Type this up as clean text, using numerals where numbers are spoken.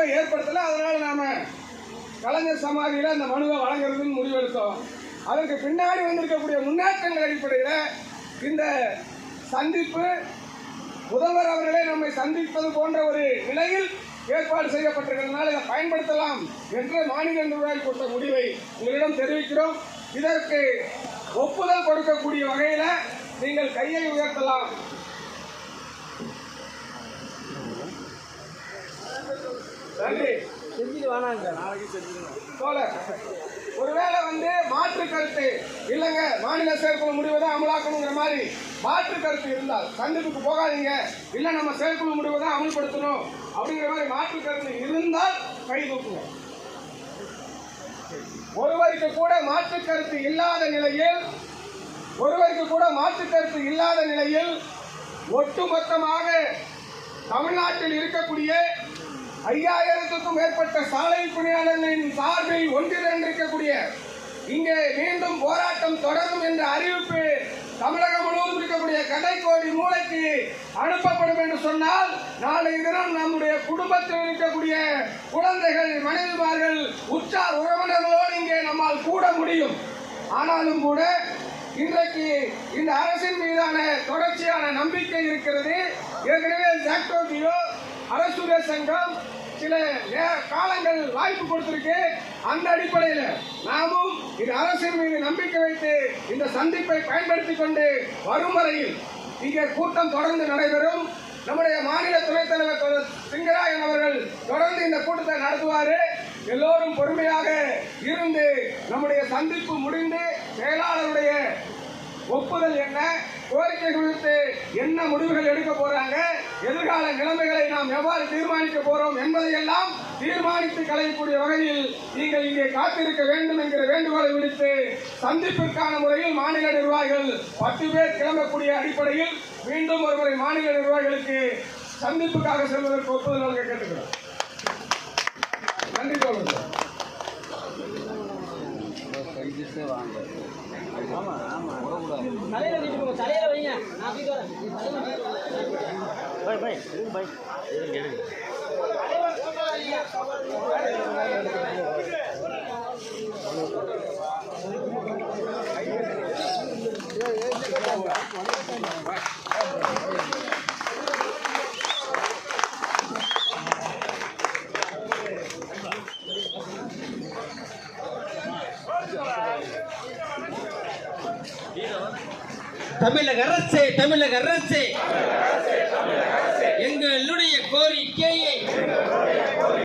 மனுவை ஏற்படுத்தல. அதனால நாம கலைஞர் சமாதியில் அந்த மனுவை வழங்குறதுன்னு முடிவெடுத்தோம். அதற்கு பின்னாடி வந்திருக்கக்கூடிய முன்னேற்றங்கள் அடிப்படையில் இந்த சந்திப்பு முதல்வர் அவர்களே நம்மை சந்திப்பது போன்ற ஒரு நிலையில் ஏற்பாடு செய்யப்பட்டிருக்கிறதுனால இதை பயன்படுத்தலாம் என்று மாநில நிர்வாகி கொடுத்த முடிவை உங்களிடம் தெரிவிக்கிறோம். இதற்கு ஒப்புதல் கொடுக்கக்கூடிய வகையில் நீங்கள் கையை உயர்த்தலாம். நன்றி. ஒருவேளை மாற்று கருத்து இல்லைங்க, மாநில செயற்குழு முடிவை தான் அமலாக்கணுங்கிற மாதிரி மாற்று கருத்து இருந்தால் சந்திப்புக்கு போகாதீங்க, இல்லை நம்ம செயற்குழு முடிவை தான் அமல்படுத்தணும் அப்படிங்கிற மாதிரி மாற்று கருத்து இருந்தால் கை தூக்குங்க. ஒருவருக்கு கூட மாற்று கருத்து இல்லாத நிலையில் ஒட்டுமொத்தமாக தமிழ்நாட்டில் இருக்கக்கூடிய 5000க்கும் மேற்பட்ட சாலை பணியாளர்களின் சார்பில் ஒன்றிணைந்திருக்கக்கூடிய இங்கே மீண்டும் போராட்டம் தொடரும் என்ற அறிவிப்பு தமிழகம் முழுவதும் இருக்கக்கூடிய கடைக்கோடி மூளைக்கு அனுப்பப்படும் என்று சொன்னால் நாளைய தினம் நம்முடைய குடும்பத்தில் இருக்கக்கூடிய குழந்தைகள், மனைவிமார்கள், உற்றார் உறவினர்களோடு இங்கே நம்மால் கூட முடியும். ஆனாலும் கூட இன்றைக்கு இந்த அரசின் மீதான தொடர்ச்சியான நம்பிக்கை இருக்கிறது. ஏற்கனவே ஜாக்டோஜியோ அரசுடைய சங்கம் சில காலங்கள் வாய்ப்பு கொடுத்திருக்கு. அந்த அடிப்படையில் நாமும் இந்த அரசின் மீது நம்பிக்கை வைத்து இந்த சந்திப்பை பயன்படுத்திக் கொண்டு வரும் வரையில் இங்கே கூட்டம் தொடர்ந்து நடைபெறும். நம்முடைய மாநில துணைத் தலைவர் சிங்கராயன் அவர்கள் தொடர்ந்து இந்த கூட்டத்தை நடத்துவார். எல்லோரும் பொறுமையாக இருந்து நம்முடைய சந்திப்பு முடிந்து செயலாளருடைய ஒப்புதல் என்ன, கோரிக்கை குறித்து என்ன முடிவுகள் எடுக்க போறாங்க, எதிர்கால நிலைமைகளை நாம் எவ்வாறு தீர்மானிக்க போறோம் என்பதையெல்லாம் தீர்மானித்து கலையக்கூடிய வகையில் நீங்கள் இங்கே காத்திருக்க வேண்டும் என்கிற வேண்டுகோளை விடுத்து சந்திப்பிற்கான முறையில் மாநில நிர்வாகிகள் 10 பேர் கிளம்பக்கூடிய அடிப்படையில் மீண்டும் ஒருமுறை மாநில நிர்வாகிகளுக்கு சந்திப்புக்காக செல்வதற்கு ஒப்புதல் வழங்க கேட்டுக்கிறோம். நன்றி தோழர்களே. தலையில வைங்க. தமிழக அரசே